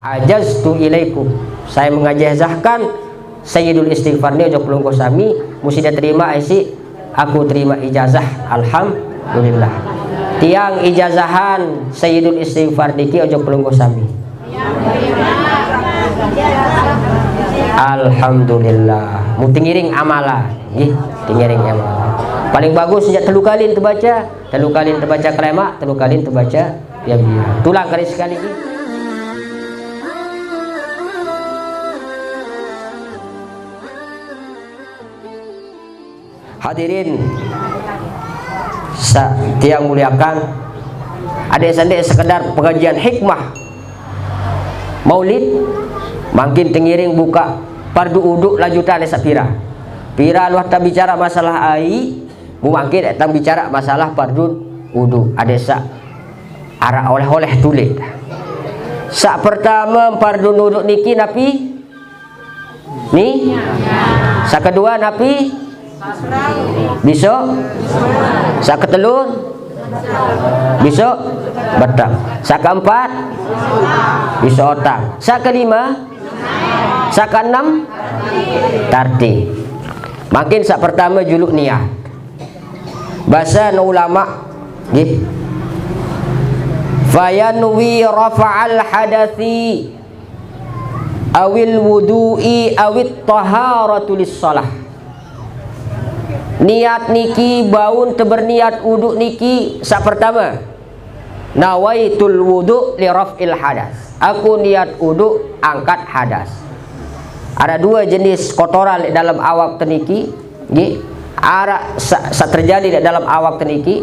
ajaztu ilaikum, saya mengajazahkan sayyidul istighfar ni ojo pelungko sami mesti dia terima isi aku terima ijazah alhamdulillah. Tiang ijazahan sayyidul istighfar niki ojo pelungko sami alhamdulillah mu tingiring amala nggih tingiring amala paling bagus sejak telu kali terbaca kelema telu kali terbaca ya biar tulang kali sekali lagi. Hadirin tiang muliakan, adik-adik sekedar pengajian hikmah maulid makin tengiring buka fardu uduk lanjutan desa pira luah tak bicara masalah ai bu makin datang bicara masalah fardu uduk adesa ara oleh-oleh tulis sak pertama fardu uduk niki napi nih sak kedua napi besok sak ketelun besok betang sak keempat besok otak sak kelima sak keenam tarti makin sak pertama juluk niat bahasa ulama nggih fayanwi rafa'al hadathi awil wudu'i awit taharatu lis-shalah. Niat niki baun teberniat uduk niki sak pertama nawaitul wudu li raf'il hadas, aku niat uduk angkat hadas. Ada dua jenis kotoran dalam awak teniki nggih ara sa terjadi dalam awak teniki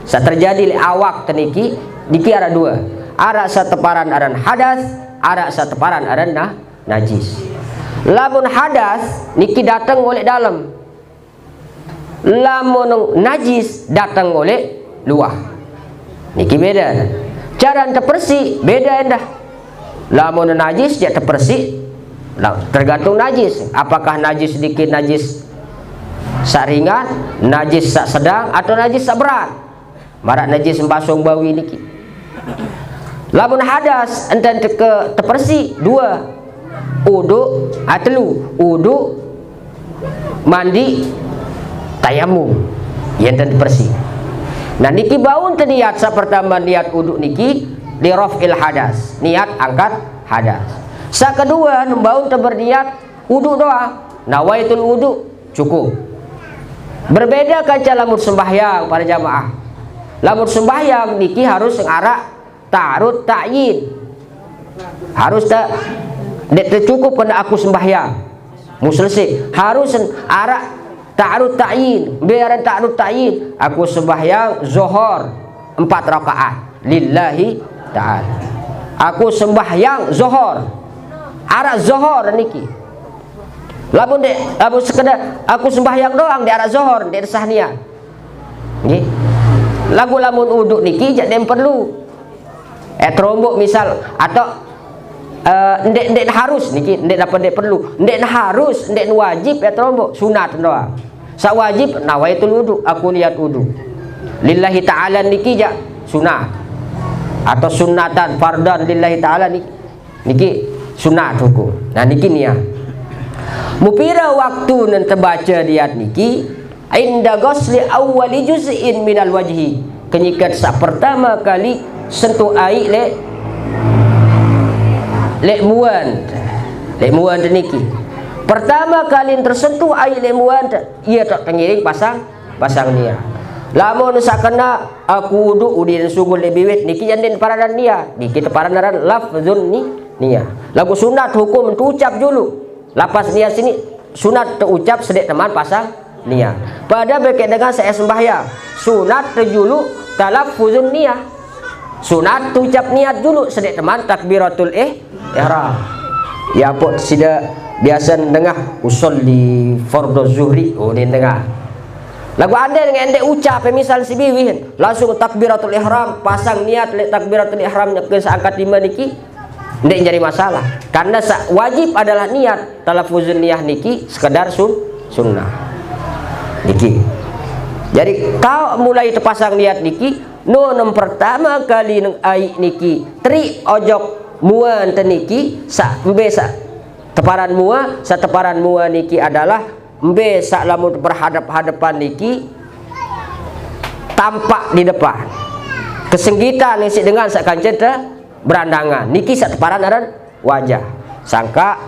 sa terjadi awak teniki niki ada dua ara sa teparan aran hadas ara sa teparan aran najis. Lamun hadas niki datang oleh dalam, lamun najis datang oleh luar niki beda cara terpersi beda endah. Lamun najis dia terpersi tergantung najis apakah najis sedikit najis saringan najis sak sedang atau najis sak berat marak najis embasong bawi niki. Lamun hadas enten terpersi dua uduk atelu uduk mandi tayamum yang tadi bersih. Nah niki baun niat sa pertama niat uduk niki li raf'il hadas niat angkat hadas. Sa kedua baun berniat uduk doa nawaitul uduk cukup. Berbeda kaca lamun sembahyang para jamaah. Lamun sembahyang niki harus ngara ta'arud ta'yin. Harus tak cukup kena aku sembahyang muselesi harus ara ta'arud ta'yin biaran ta'arud ta'yin aku sembahyang zuhur 4 rakaat lillahi ta'ala aku sembahyang zuhur ara zuhur niki lamun sekedar aku sembahyang doang di ara zuhur di resah niat nggih lamun uduk niki jak dem perlu trombok misal atau ndek harus niki ndek dapat ndek perlu ndek harus ndek wajib ya trombok sunat doang sa wajib nawaitul wudu aku niat wudu lillahi ta'ala niki ja sunat atau sunatan fardan lillahi ta'ala niki sunat hukum. Nah niki niat mupira waktu nan terbaca niat niki inda ghusli awwali juz'in minal wajhi kenyikat sa pertama kali sentuh air lek muan niki pertama kali tersentuh air lemuan ia tak tengiring pasang niat. Lamun sakena aku uduk udin sungguh lebih wet niki jandin paradan niat niki paradan lafzun niat. Lagu sunat hukum ucap dulu lapas niat sini sunat terucap sedek teman pasang niat. Pada berkait dengan saya sembahyang sunat terjulu talaffuzun niat. Sunat ucap niat dulu sedek teman takbiratul ihram. Ya pot sida biasa dengar usolli fardhu zuhri oh ni dengar. Lagu anda dengan anda ucap misal si biwin langsung takbiratul ihram pasang niat lek takbiratul ihram ke seangkat 5 niki ndak jadi masalah karena wajib adalah niat talaffuzun niat niki sekedar sunnah niki. Jadi kau mulai terpasang niat niki non pertama kali neng ai niki tri ojok mua enten niki sak embe sak teparan mua, sak teparan mua niki adalah embe sak lamun berhadap-hadapan niki tampak di depan. Kesenggitan isi dengan sak kancet berandangan. Niki sak teparan aran wajah. Sangka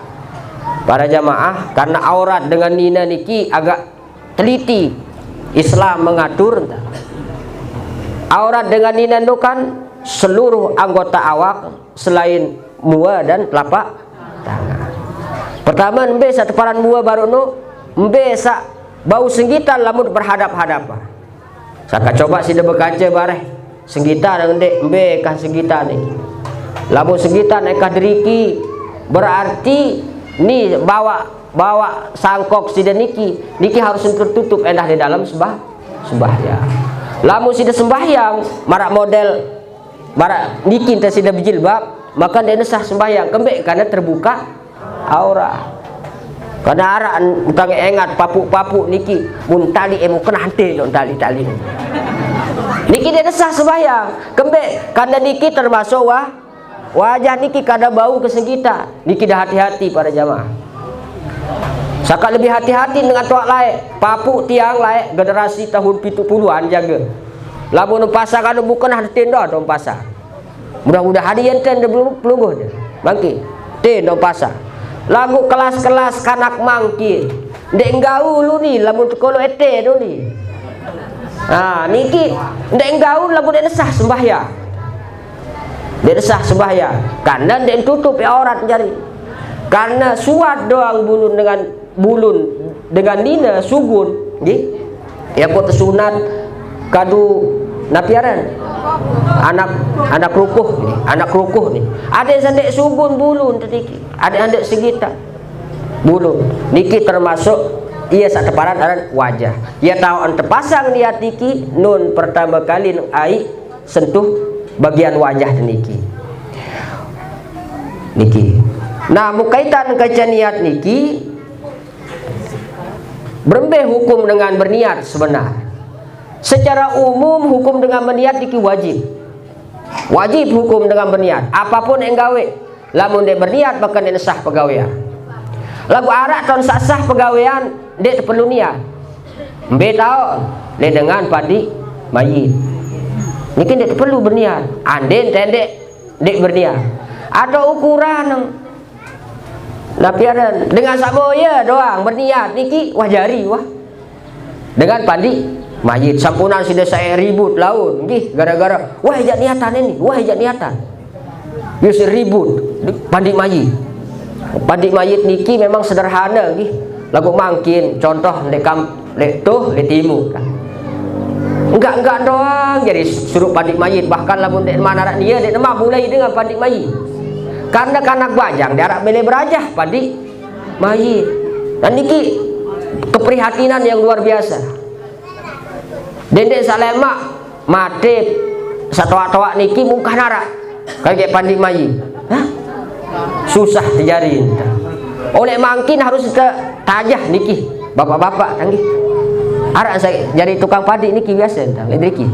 para jamaah karena aurat dengan nina niki agak teliti. Islam mengatur aurat dengan nina itu kan seluruh anggota awak selain mua dan telapak tangan. Pertama embe sak teparan mua baru nu embe sak bau senggitan lamun berhadap-hadapan. Saka coba sida berkaca bareh senggita dengan dek embe kah senggita ni. Lamun senggita ekah deriki berarti ni bawa sangkok sida niki harus tertutup endah di dalam sembahyang. Lamun sida sembahyang marak model marak niki teh sida berjilbab maka dia sah sembahyang kembek karena terbuka aurat. Karena arak utang engat papuk-papuk niki mun tali emu kena hante dong tali-tali. Niki dia sah sembahyang kembek karena niki termasuk wajah niki kada bau kesengita. Niki dah hati-hati para jamaah. Saka lebih hati-hati dengan tuak laek, papuk tiang laek generasi tahun 70-an jaga. Lamun pasar kada bukan hati dah dong pasar. Mudah-mudahan dia enten belum pelungguh dia. Bangki. Ten dong pasar. Lagu kelas-kelas kanak mangki. Ndek gaul ni lamun kolo ete do ni. Nah, niki ndek gaul lagu dek sah sembahyang. Dek sah sembahyang. Karena dek tutup ya aurat jari. Karena suat doang bulun dengan nina sugun nggih. Ya pot sunat kadu napiaran. Anak rukuh nih. Ada yang sendek sugun bulun tadi. Ada yang segita bulun. Niki termasuk ia sak teparan aran wajah. Ia tahu ante pasang niat niki nun pertama kali ai sentuh bagian wajah niki. Nah, mukaitan kaca niat niki berembeh hukum dengan berniat sebenar. Secara umum hukum dengan berniat niki wajib. Wajib hukum dengan berniat. Apapun yang gawe, lamun dia berniat bahkan dia sah pegawaian. Lagu arak tahun sah pegawaian dia perlu niat. Mbe tahu dia dengan padi mayit. Niki dia perlu berniat. Anden tendek dia berniat. Ada ukuran napiaran dengan saboya doang berniat niki wajari wah. Dengan padi mayit sampunan sudah saya ribut laun nggih gara-gara wah hijak niatan ini, wah hijak niatan. Biasa ribut pandi mayit. Pandi mayit niki memang sederhana nggih. Lagu mangkin contoh lek tuh lek timu. Enggak doang jadi suruh pandi mayit bahkan lamun dek mana rak dia dek nama mulai dengan pandi mayit. Karena kanak bajang darat bele berajah pandi mayit. Dan niki keprihatinan yang luar biasa. Dendek salema mati satu-satu niki muka narak kayak pandi mayit. Hah? Susah terjadi. Oleh mangkin harus tajah niki bapak-bapak tanggih. Arak saya jadi tukang padi niki biasa entah ledriki.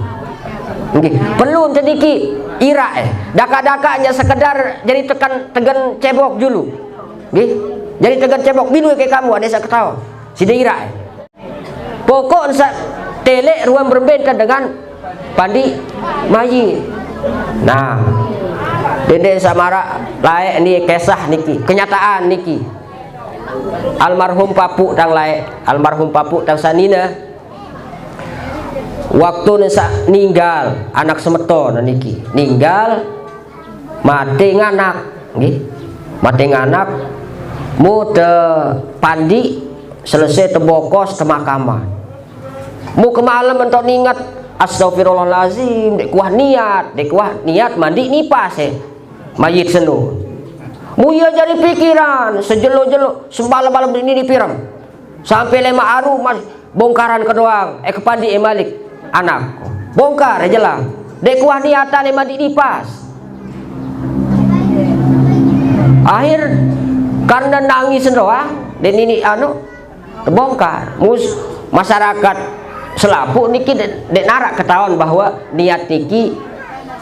Nggih, perlu niki ira daka-daka hanya sekedar jadi tegan cebok dulu. Nggih. Jadi tegan cebok bilu kayak kamu ada sak ketawa. Sida ira. Pokok sak telek ruang berbeda dengan pandi mayit. Nah, dede samara laek ni kisah niki, kenyataan niki. Almarhum papuk tang laek, almarhum papuk tang sanina. Waktu nesa ninggal anak semeton niki, ninggal mati nganak, nggih. Mati nganak mu te pandi selesai tebokos te makaman. Mu kemalam entok ningat astagfirullahalazim dek kuah niat mandi nipas mayit senu. Mu ya jadi pikiran sejelo-jelo sembalam-balam ini dipiram. Sampai lema aru mas bongkaran kedoang kepandi malik anak. Bongkar jelang. Dek kuah niatan mandi nipas. Akhir karena nangis doang dan ini bongkar. Masyarakat selapu niki dek narak ketahuan bahwa niat niki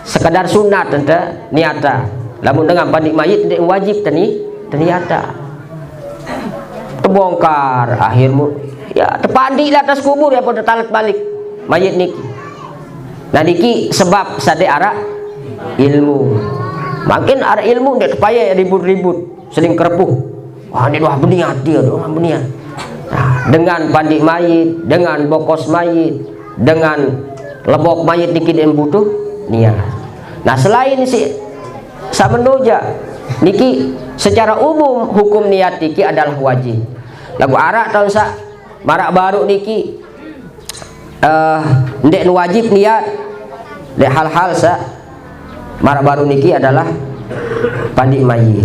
sekedar sunat ente niata lamun dengan pandik mayit ndek wajib ternyata terbongkar akhirmu ya terpandi lah atas kubur ya pada talat balik mayit niki. Nah niki sebab sade arak ilmu. Makin ada ilmu ndek terpayah ribut-ribut seling kerepuh. Wah ini wah beniat dia doa beniat. Nah, dengan pandik mayit, dengan bokos mayit, dengan lebok mayit niki den butuh niat. Nah selain si samenoja niki secara umum hukum niat niki adalah wajib. Lagu arak tahun sak marak baru niki ndek wajib niat. Dek hal-hal sa marak baru niki adalah pandik mayit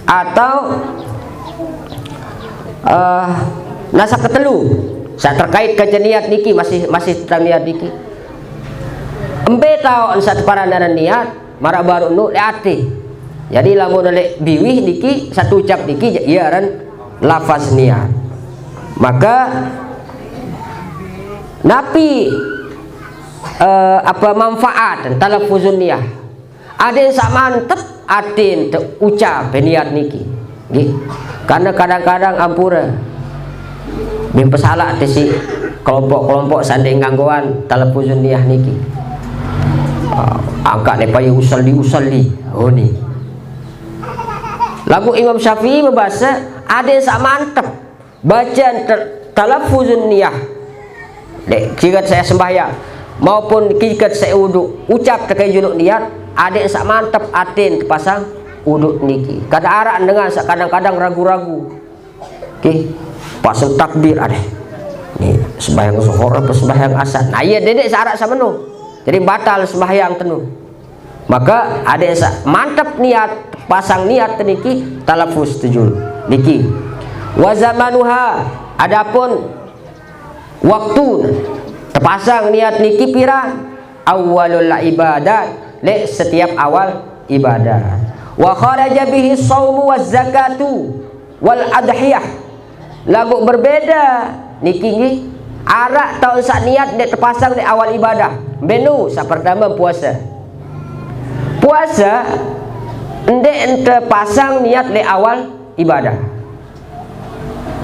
atau nasa ketelu saat terkait kerja niat niki masih tentang niat niki embe tau saat paranaran niat marak baru nu leati. Jadi lamun lek biwih niki satu ucap niki iaran lafaz niat. Maka napi apa manfaat talafuzun niat. Ada yang sak mantep atin ucap niat niki. Nggih. Karena kadang-kadang ampura bim pesalah si kelompok-kelompok sanding gangguan talafuzun niat niki. Angkat depa usalli. Oh ni. Lagu Imam Syafi'i membahas ada yang sak mantep bacaan talafuzun niat. Dek kikat saya sembahyang maupun kikat saya uduk ucap terkait juluk niat ada yang sak mantep atin terpasang uduk niki. Kadang dengan kadang-kadang ragu-ragu. Oke, pasang takbir ada. Nih sembahyang zuhur apa sembahyang asar. Nah iya dedek syarat sameno. Jadi batal sembahyang tenu. Maka ada yang mantap niat pasang niat niki talafuz tujul niki. Wa zamanuha adapun waktu terpasang niat niki pira awalul ibadat le setiap awal ibadah. Wa kharaja bihi shaumu waz zakatu wal adhiyah. Lagu berbeda niki nggih arak tau sak niat dek terpasang di awal ibadah. Menu sak pertama puasa. Puasa ndek terpasang niat di awal ibadah.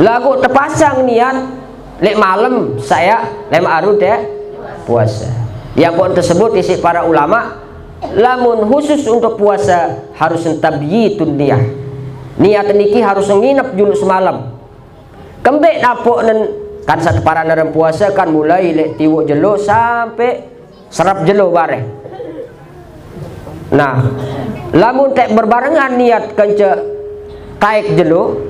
Lagu terpasang niat lek malam saya lem arud dek puasa. Yang pun tersebut isi para ulama lamun khusus untuk puasa harus tabyitun niat. Niat niki harus nginep dulu semalam. Kembek napok kan satu para naran puasa kan mulai lek tiwuk jelo sampai serap jelo bareng. Nah, lamun tek berbarengan niat kanca taik jelo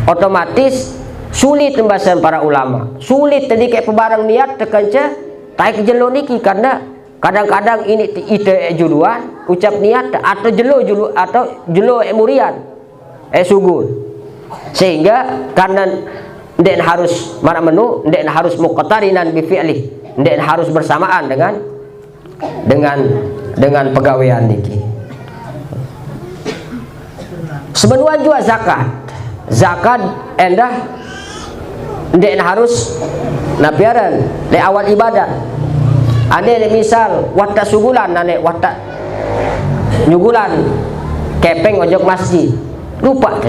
otomatis sulit pembahasan para ulama. Sulit tadi kayak pebarang niat tekanca taik jelo niki karena kadang-kadang ini ite juluan ucap niat atau jelo atau jelo emurian sugun. Sehingga karena ndek harus mana menu ndek harus muqtarinan bi fi'li, ndek harus bersamaan dengan pegawaian niki. Sebenarnya juga zakat endah ndek harus napiaran di awal ibadah. Ane misal watak sugulan ane watak nyugulan kepeng ojok masjid lupa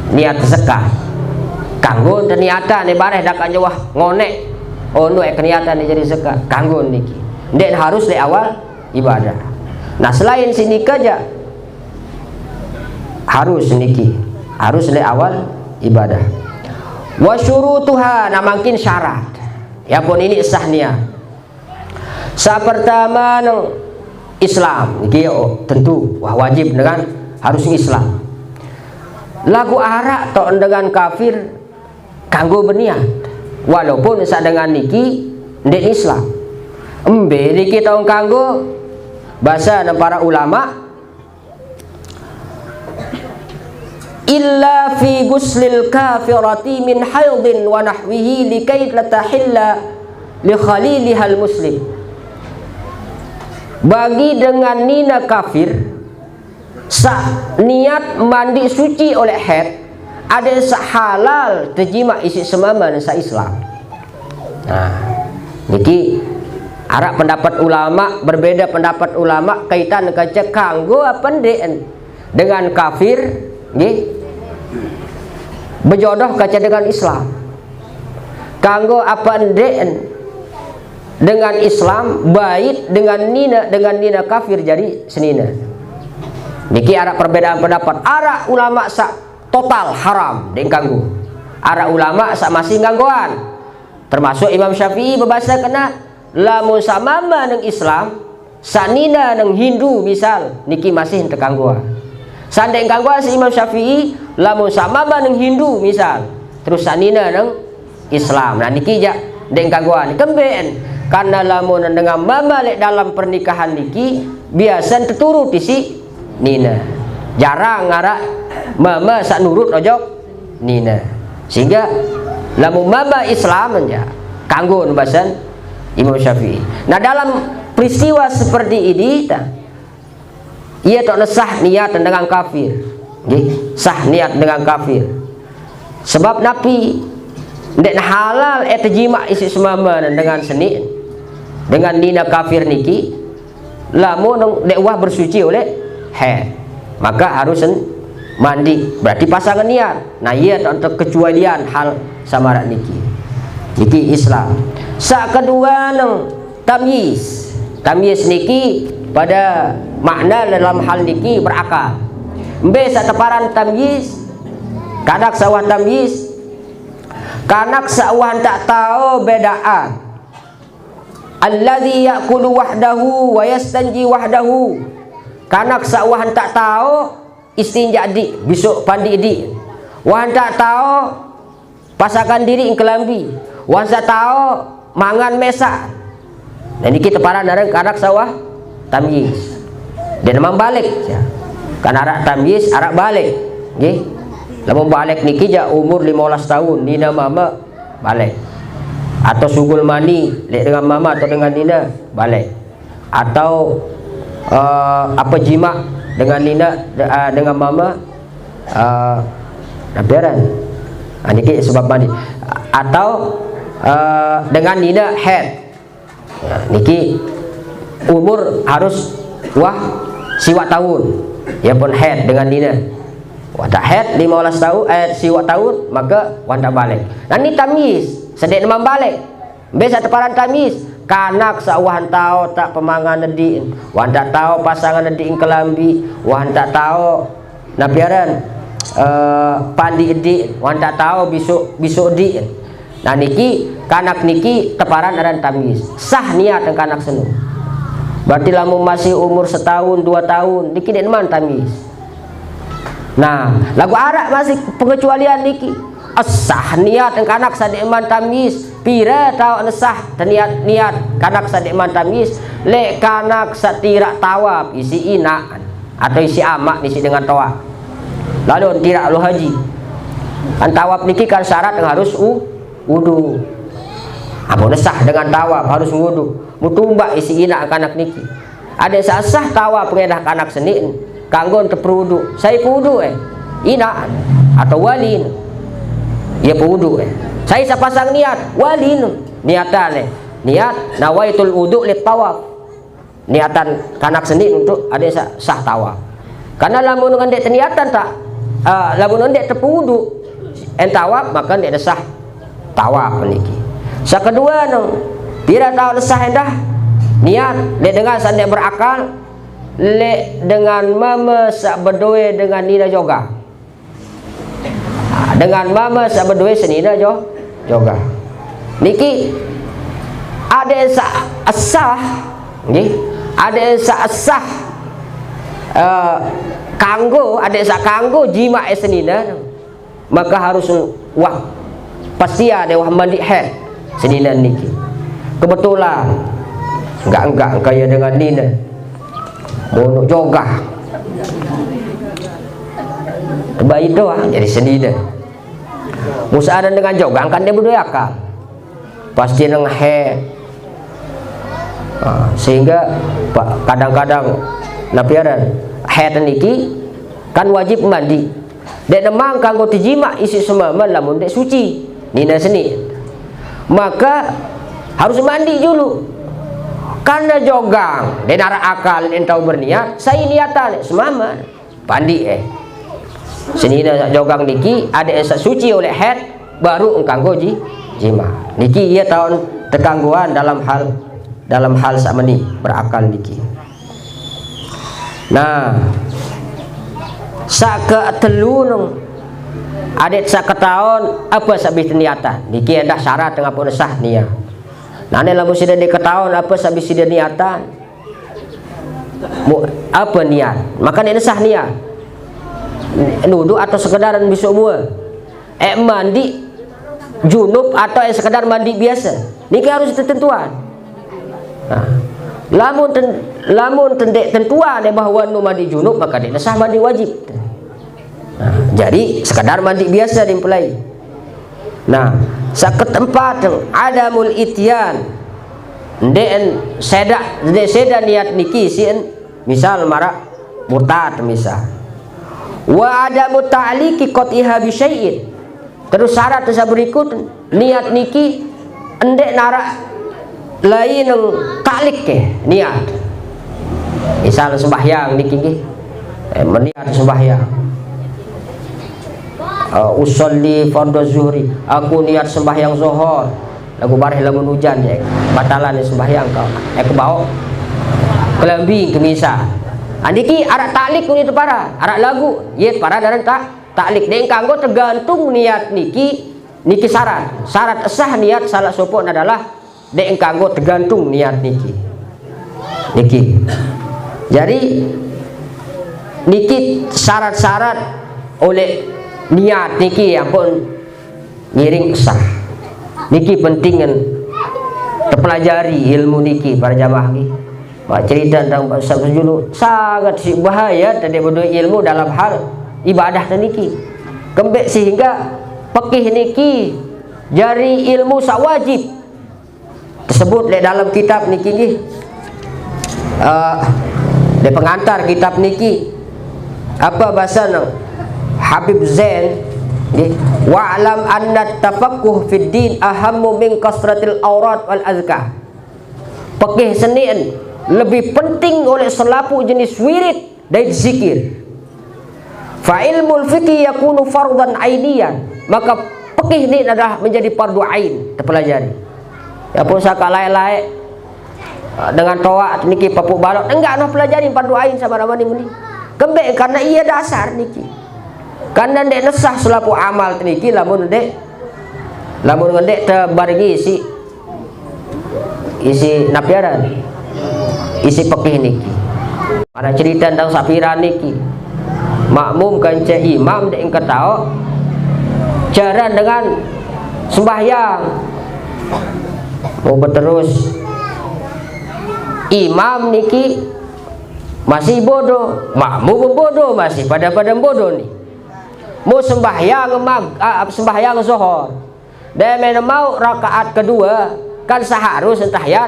niat zakat kanggo niatan ne bareh dak wah ngonek ono niatan jadi zakat kanggo niki ndek harus di awal ibadah. Nah selain sini kerja harus niki harus di awal ibadah. Wa syurutuha nah makin syarat ya pun ini sah niat. Sa pertama nang Islam niki tentu wah wajib dengan harus Islam. Lagu arak atau dengan kafir kanggo berniat walaupun sa dengan niki ndek Islam embe niki taung kanggo bahasa para ulama illa fi guslil kafirati min haidin wa nahwihi likay la tahilla li khalilihal muslim. Bagi dengan nina kafir sa niat mandi suci oleh haid ada halal terjima isi semaman sa Islam. Nah niki Arak pendapat ulama, berbeda pendapat ulama kaitan kaca kanggo apa dengan kafir nggih berjodoh kaca dengan Islam. Kanggo apa dengan Islam baik dengan nina kafir jadi senina. Niki arak perbedaan pendapat. Arak ulama sak total haram deng kanggo. Arak ulama sak masih gangguan. Termasuk Imam Syafi'i berbahasa kena lamun samama neng Islam sanina neng Hindu misal niki masih ente gangguan. Sandeng gangguan si Imam Syafi'i lamun samama neng Hindu misal terus sanina neng Islam. Nah niki ja deng gangguan kemben karena lamun dengan mama lek dalam pernikahan niki biasa terturut isi nina. Jarang ngarak mama sak nurut ojok nina. Sehingga lamun mama Islam aja kanggo bahasan Imam Syafi'i. Nah dalam peristiwa seperti ini ia tak sah niat dengan kafir. Sah niat dengan kafir. Sebab Nabi ndak halal jima isi semama dengan seni dengan nina kafir niki lamun ndak wah bersuci oleh haid. Maka harus mandi berarti pasangan niat. Nah ia untuk kecualian hal samarak niki. Niki Islam. Sak kedua nang tamyiz. Tamyiz niki pada makna dalam hal niki berakal. Mbe sateparan tamyiz kanak sawah tamyiz kanak sawah tak tahu bedaan. Alladzi ya'kulu wahdahu wa yastanji wahdahu. Kanak sawah tak tahu istinja di besok pandi di. Wan tak tahu pasakan diri kelambi. Wan tak tahu mangan mesak. Dan ini kita para narang anak sawah tamyiz. Dan memang balik ya. Kan arak tamyiz, arak balik. Nggih. Lamun balik niki ja umur 15 tahun, nina mama balik. Atau sugul mani lek dengan mama atau dengan nina balik. Atau apa jima dengan nina dengan mama nabiaran. Niki sebab mani. Atau dengan nina head ya, niki umur harus siwak tahun ya pun head dengan nina wadah head 15 tahun siwak tahun maka wanda balik. Nah ini tamyiz sedek nemam balik biasa teparan tamyiz kanak sawahan tahu tak pemangan nedi wanda tahu pasangan nedi kelambi wanda tahu nabiaran pandi edi wanda tahu bisuk di. Nah niki kanak niki teparan aran tamyiz sah niat dengan kanak senu. Berarti lamun masih umur setahun 2 tahun niki dek man tamyiz. Nah lagu arak masih pengecualian niki sah niat dengan kanak sadek man tamyiz pira tahu sah niat kanak sadek man tamyiz lek kanak satirak tawab isi ina atau isi amak isi dengan tawab lalu tirak lu haji kan tawab niki kan syarat yang harus wudu. Amun sah dengan tawaf harus wudu. Mutumbak isi ina kanak niki. Ada sah tawaf pengedah kanak seni kanggo teu wudu. Saya wudu ina atau walin. Ia wudu Saya sapasang niat walin niatan niat nawaitul wudu lit tawaf. Niatan kanak seni untuk ada sah tawaf. Karena lamun ngan dek niatan tak lamun dek teu wudu tawaf maka dek sah tawaf niki. Sakedua tidak tahu sah endah niat le dengan sande berakal le dengan mama sak berdoe dengan nina joga. Dengan mama sak berdoe senina joga. Niki ada sak asah nggih, ada sak asah kanggo ada sak kanggo jima senina maka harus pasti ada mandi head senina niki. Kebetulan enggak kaya dengan nina mau joga bayi doang jadi senina musadan dengan joga kan dia berdua akal pasti neng head sehingga kadang-kadang napiaran head niki kan wajib mandi dek nemang kanggo tijima isi semua lamun dek suci nina seni maka harus mandi dulu karena jogang dan arah akal entau berniat saya niatan semama pandi sini jogang niki ada esa suci oleh head baru engkang goji jima niki ia tahun tekangguan dalam hal samani berakal niki. Nah saka telunung adet saka tahun apa sabis niatan niki ada syarat tengah pun sah niat. Nah lamun sudah diketahuan apa sabis sudah niatan apa niat maka ini sah niat nudu atau sekedar besok mua mandi junub atau sekedar mandi biasa niki harus ketentuan. Nah, lamun tendek tentuan bahwa nu mandi junub maka dia sah mandi wajib. Nah, jadi sekadar mandi biasa dimpelai. Nah saket tempat adamul ityan ndek seda niat niki sieun misal marak murtad misal wa adamu ta'liqi qatiha bi syai'in terus syarat berikut niat niki endek narak lain taklik ke niat misal sembahyang niki nggih meniat sembahyang usolli fardhu zuhri aku niat sembahyang zuhur lagu barih lamun hujan je batalan sembahyang kau aku bawa kelambi kemisa andiki arak taklik ni tu para arak lagu ye para daran taklik deng kanggo tergantung niat niki syarat sah niat salah sopon adalah deng kanggo tergantung niat niki jadi niki syarat-syarat oleh niat niki ampun ngiring sah niki pentingan terpelajari ilmu niki para jamaah niki cerita tentang sabda julu sangat bahaya tadi bodoh ilmu dalam hal ibadah niki kembek sehingga pekih niki jari ilmu sawajib tersebut di dalam kitab niki nggih di pengantar kitab niki apa bahasa Habib Zain wa'lam anna tafaqquh fid din ahammu min kasratil aurat wal azkar. Pekih senian lebih penting oleh selapu jenis wirid dan zikir. Fa ilmul fikih yakunu fardhan ainiyan, maka pekih ini adalah menjadi fardu ain terpelajari. Ya pun saka lae-lae dengan toa niki papuk balok enggak noh pelajari fardu ain sama ramani muni. Kembek karena ia dasar niki. Karena ndek nesah selaku amal niki lamun ndek tebargi isi napiaran isi pekih niki ada cerita tentang sapiran niki makmum kanca imam ndek ketao cara dengan sembahyang mau berterus imam niki masih bodoh makmum bodoh masih pada bodoh nih mau sembahyang zuhur dan mau rakaat kedua kan seharusnya tahiyat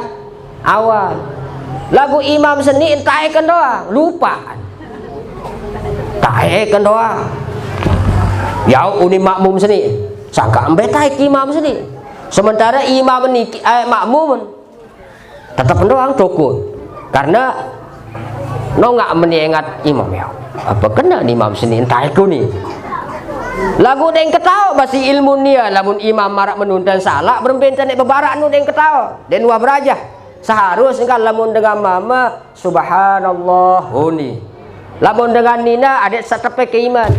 awal lagu imam seni entahkan doang lupa tahiykan doang ya uni makmum seni sangka embetai imam seni sementara imam ini makmum tetap doang tukun karena nggak mengingat imam ya apa kena imam seni entahku nih lagu deng ketawa masih ilmu nia lamun imam marak menuntan salah berbentan nek bebarak nu deng ketawa den wa berajah seharusnya kan lamun dengan mama subhanallah huni lamun dengan nina adik satepe ke iman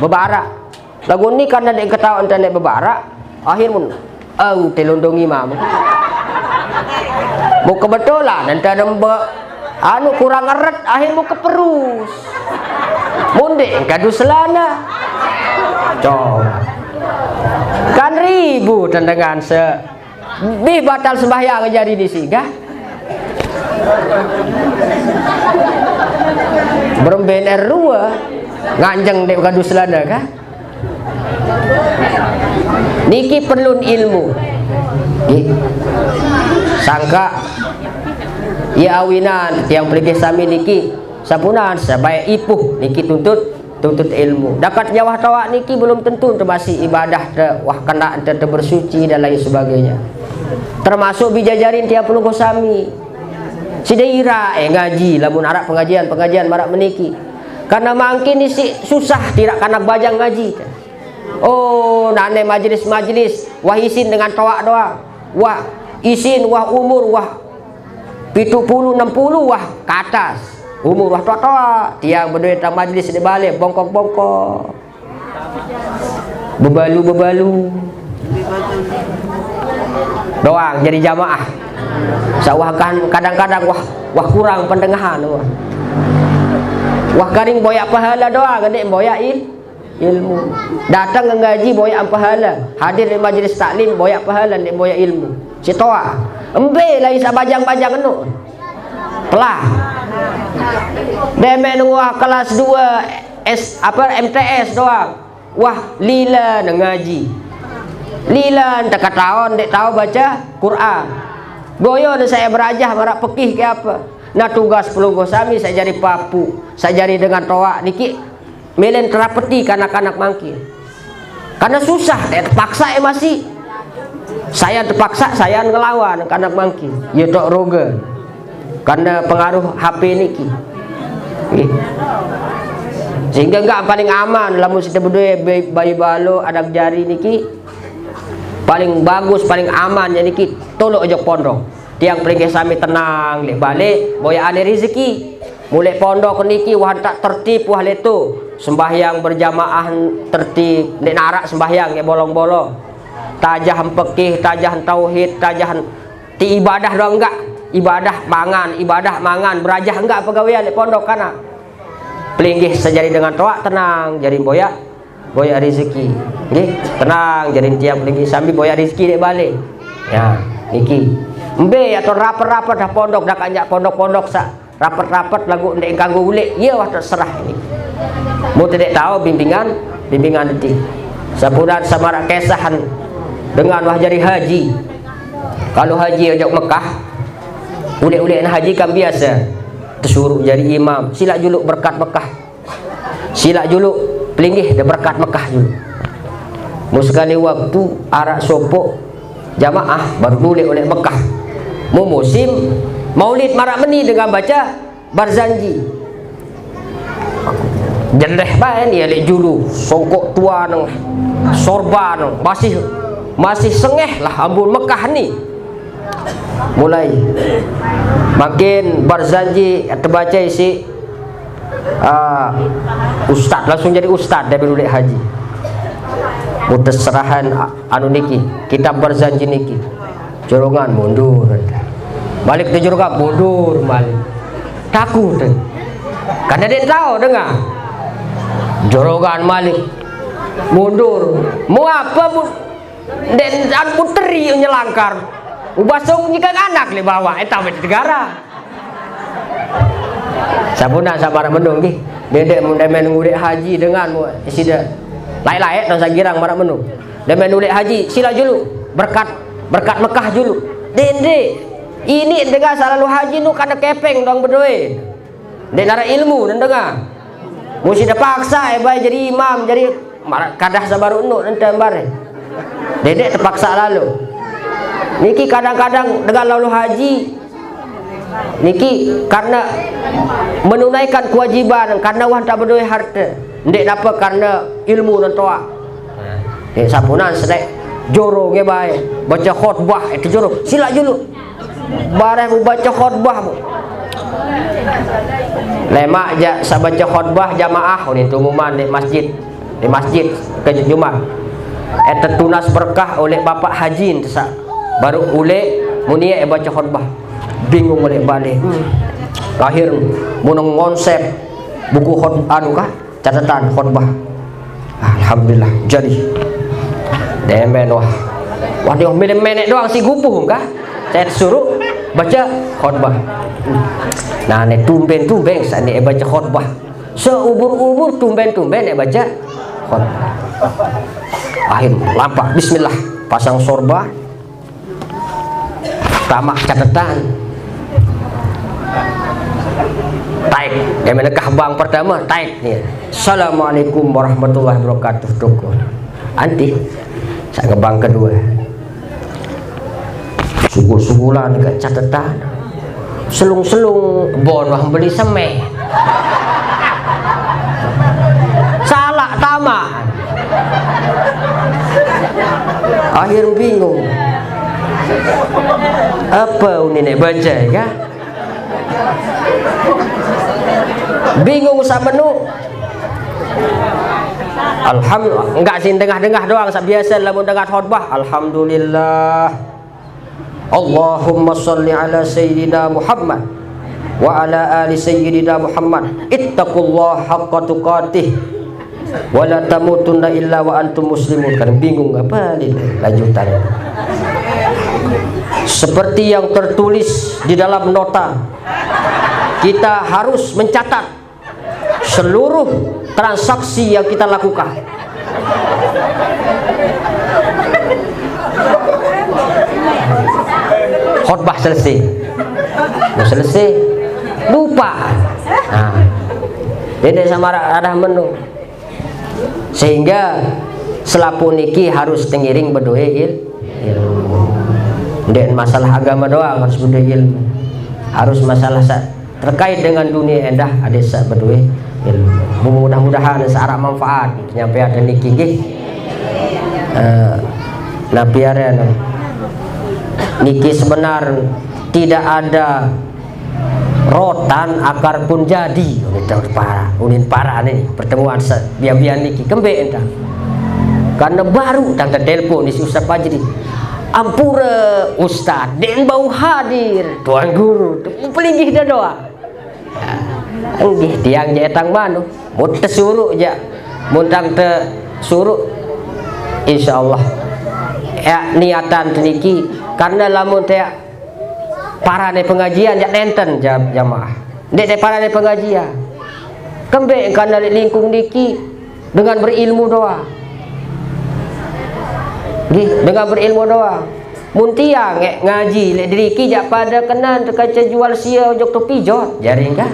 bebarak lagu ni karena deng ketawa enten nek bebarak akhir mun telondong imam mau kebetulan enten anu kurang eret akhir mau keperus munde kadu selana coba kan ribu tendengan batal sembahyang jadi di siga beremben erua nganjeng dek kadu selana kah niki perlu ilmu sangka ya awinan yang pergi sami niki sapunan sebaik ipuh niki tuntut ilmu dapat nyawah tawa niki belum tentu termasuk ibadah wah kena bersuci dan lain sebagainya termasuk bijajarin tiap perlu sami si daerah ngaji lamun arah pengajian marak meniki karena makin isi susah tidak kanak bajang ngaji. Oh nane majelis wah isin dengan toa doang, wah isin wah umur wah 70 60 wah ke atas umur wah toa tiang berduit majelis di balik bongkok bebalu doang jadi jamaah. Sawah kan kadang-kadang wah kurang pendengahan wah garing boyak pahala doang gede boyak ilmu. Datang ke ngaji boyak pahala, hadir di majelis taklim boyak pahala di boyak ilmu. Si toa embe lagi sabajang-bajang enu telah demen wah kelas 2 MTS doang wah lila ngaji lila teka tahun dek tahu baca Quran goyo saya berajah marak pekih ke apa nah tugas pelungguh sami saya jadi papu saya jadi dengan toa niki melen terapeti kanak-kanak mangki karena susah terpaksa masih saya terpaksa saya ngelawan kanak mangki ya tok roga karena pengaruh HP niki sehingga enggak paling aman lamun kita berdua bayi balo adak jari niki paling bagus paling aman jadi niki tolok ojok pondok tiang pergi sami tenang lek balik boya ane rezeki mulai pondok niki wah tak tertib wah leto sembahyang berjamaah tertib nek narak sembahyang ya bolong-bolong tajah pekih tajah tauhid tajah ti ibadah doang enggak ibadah mangan berajah enggak pegawaian lek pondok kana pelinggih sejari dengan toa tenang jadi boya rezeki nggih tenang jadi tiap pelinggih sambil boya rezeki dek balik ya niki embe atau rapat-rapat dah pondok dah kanjak pondok-pondok sak rapat-rapat lagu ndek kanggo ulek iya wah terserah ini mau tidak tahu bimbingan nanti sapuran samarak kesahan dengan wah jadi haji kalau haji ojok Mekah ulek-ulek haji kan biasa tersuruh jadi imam sila juluk berkat Mekah sila juluk pelinggih dah berkat Mekah dulu mau sekali waktu arak sopok jamaah baru nulek oleh Mekah mau musim maulid marak meni dengan baca Barzanji jendeh bae ni lek julu songkok tua nang sorban masih sengeh lah ambul Mekah ni mulai makin Barzanji terbaca isi ustad langsung jadi ustad dari ulek haji mutus serahan anu niki kitab Barzanji niki jorongan mundur balik ke jorongan mundur balik takut karena dia tahu dengar jorongan balik mundur mau apa dan puteri nyelangkar ubasong jika anak le bawa eta negara sabuna sabara mendung nggih dedek mun demen ngurek haji dengan sida lain-lain nang sagirang marak menung demen ngurek haji sila julu berkat Mekah julu dende ini dengar selalu haji nu kana kepeng dong berdoe dek nara ilmu dan dengar mesti terpaksa bae jadi imam jadi kadah sabaru nu ente bare dedek terpaksa lalu niki kadang-kadang dengan lalu haji niki karena menunaikan kewajiban karena wah tak berdoa harta ndek dapat karena ilmu dan toa sapunan sedek joro ge bae baca khutbah itu joro sila dulu bareh baca khutbah lemak aja sabaca khutbah jamaah ini tumuman di masjid ke Jumat eta tunas berkah oleh bapak haji tesak baru ule munia baca khutbah bingung oleh balik lahir munong konsep buku anu kah catatan khutbah alhamdulillah jadi demen wah dia menek doang si gupuh kah saya suruh baca khutbah nah ne tumben sane baca khutbah seubur-ubur tumben baca khutbah akhir lampak bismillah pasang sorba tamak catatan taik yang menekah bang pertama taik nih assalamualaikum warahmatullahi wabarakatuh toko anti saya ke bang kedua subuh-subulan ke catatan selung-selung bon wah beli semen. Salah tamak. Akhir bingung. Apa ini nek baca ya? Bingung sama nu. Alhamdulillah, enggak sih dengah-dengah doang biasa lamun dengar khutbah. Alhamdulillah. Allahumma sholli ala sayyidina Muhammad wa ala ali sayyidina Muhammad. Ittaqullaha haqqa tuqatih wa la tamutunna illa wa antum muslimun. Kan bingung apa ini lanjutan. Seperti yang tertulis di dalam nota, kita harus mencatat seluruh transaksi yang kita lakukan. Khutbah selesai, lupa. Nah, beda sama arah menu. Sehingga selapu niki harus tengiring berdoa ilmu. Dan masalah agama doang harus berdoa ilmu. Harus masalah terkait dengan dunia endah ada berdoa ilmu. Mudah-mudahan searah manfaat penyampaian niki nggih. Napiaran niki sebenar tidak ada rotan akar pun jadi. Unin para nih pertemuan biar niki kembe entah. Karena baru tangga telepon isi Ustaz Fajri. Ampura Ustaz den bau hadir tuan guru pelinggih dah doa. Enggih tiang jetang manu mun tesuruh ja mun tang te suruh insyaallah ya niatan niki karena lamun teh parane pengajian ya nenten jamaah dek parane pengajian kembe karena lingkung niki dengan berilmu doa nggih dengan berilmu doa mun tiang ngaji lek diriki jak pada kenan tekaca jual sia ojok tu pijot jaring kah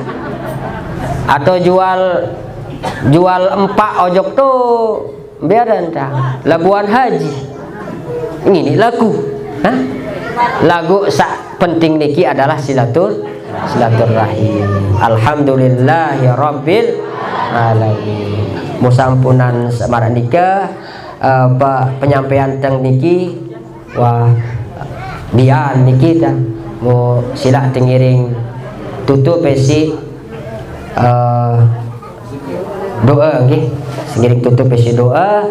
atau jual empak ojok tu biaran tah labuan haji ini lagu lagu sak penting niki adalah silaturahim. Alhamdulillahi rabbil alamin. Musampunan samaran nikah penyampaian teng niki wah bian niki ta mau sila tengiring tutup pesi doa nggih sengiring tutup pesi doa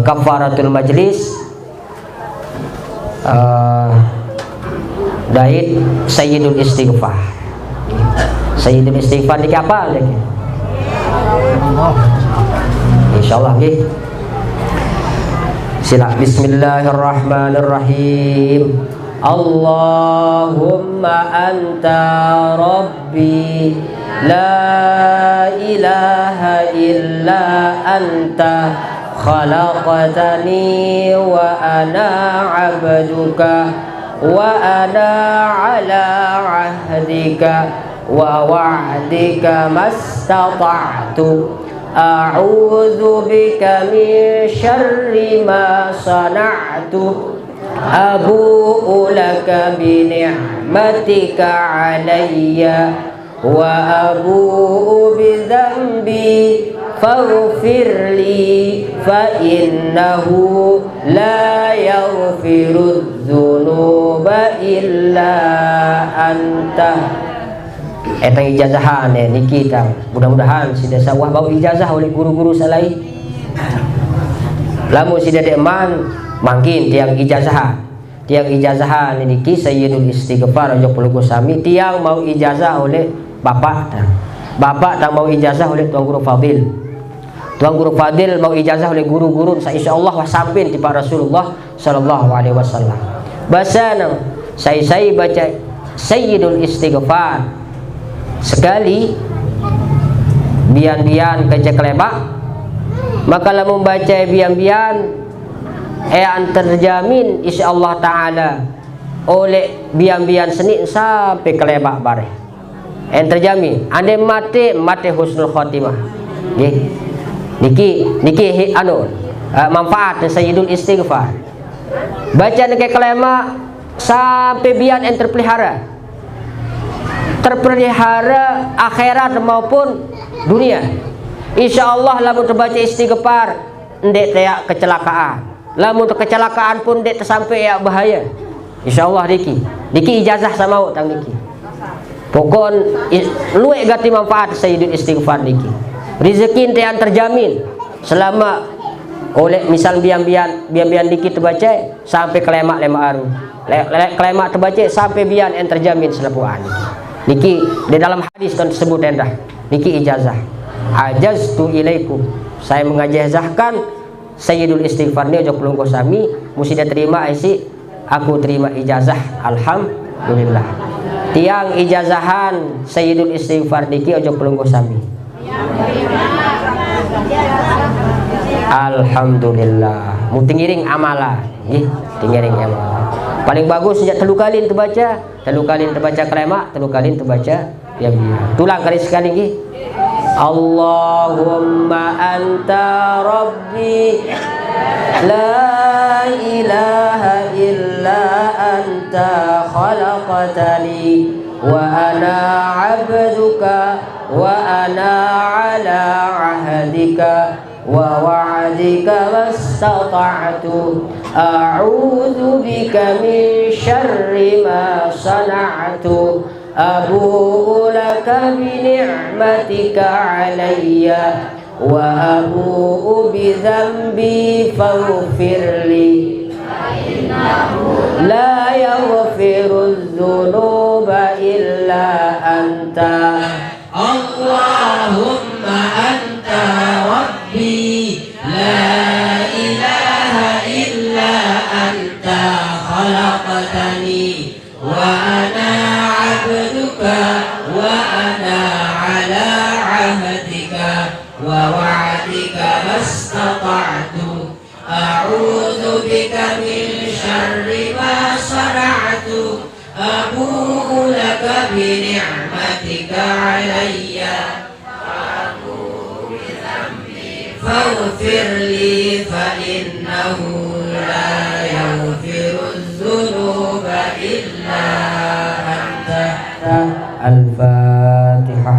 kafaratul majlis dait sayyidul istighfar. Sayyidul istighfar niki apa lagi? Insyaallah nggih. Sila bismillahirrahmanirrahim. Allahumma anta rabbi la ilaha illa anta khalaqtani wa ana 'abduka wa ana 'ala 'ahdika wa wa'dika mastata'tu a'udzu bika min syarri ma sana'tu abu'u laka bi ni'matika 'alayya wa abu'u bi dzambi faghfirli fa innahu la yaghfirudz dzunuba illa anta. Etang ijazahan niki tang mudah-mudahan sida sawah bau ijazah oleh guru-guru salai. Lamun sida deman mangkin tiang ijazahan niki sayyidul istighfar ojok peluku sami tiang mau ijazah oleh bapak tang mau ijazah oleh tuan guru fadil mau ijazah oleh guru-guru insyaallah wah sampin ti para Rasulullah sallallahu alaihi wasallam. Basana saya baca sayyidul istighfar sekali bian-bian kecek lebak maka lamun baca bian-bian terjamin insyaallah taala oleh bian-bian senik sampai ke lebak bare terjamin ande mati husnul khotimah nggih niki manfaat sayyidul istighfar baca niki kelema sampai bian terpelihara terpelihara akhirat maupun dunia. Insyaallah lamun terbaca istighfar ndek teh kecelakaan. Lamun kecelakaan pun ndek tersampai ya bahaya. Insyaallah niki ijazah sama tang niki. Pokon luwe gati manfaat sayyidul istighfar niki. Rezeki teh terjamin selama oleh misal bian-bian dikit terbaca sampai kelemak aru. Kelemak terbaca sampai bian yang terjamin selapuan. Niki di dalam hadis tersebut endah. Niki ijazah. Ajaztu ilaikum. Saya mengajazahkan sayyidul istighfar ni ojo pelungko sami mesti diterima isi aku terima ijazah alhamdulillah. Tiang ijazahan sayyidul istighfar niki ojo pelungko sami. Alhamdulillah. Mu tingiring amala, nggih, tingiring amala. Paling bagus sejak telu kali terbaca kelemak, telu kali terbaca ya biar. Tulang kali sekali nggih. Allahumma anta rabbi la ilaha illa anta khalaqtani wa ana 'abduka wa ana 'ala 'ahdika wa wa'dika mastata'tu a'udzu bika min syarri ma sana'tu abu'u laka bi ni'matika 'alayya wa abu'u bi dzambi faghfirli la yaghfiru dzunuba illa anta Allahumma anta rabbi la ilaha illa anta khalaqtani wa ana 'abduka wa ana 'ala 'ahdika wa wa'dika mastata'tu a'udzu bika min syarri ma sana'tu abu'u laka bi ni'matika 'alayya faghfirli fa innahu la yaghfiru dzunuba illa anta. Al-Fatihah.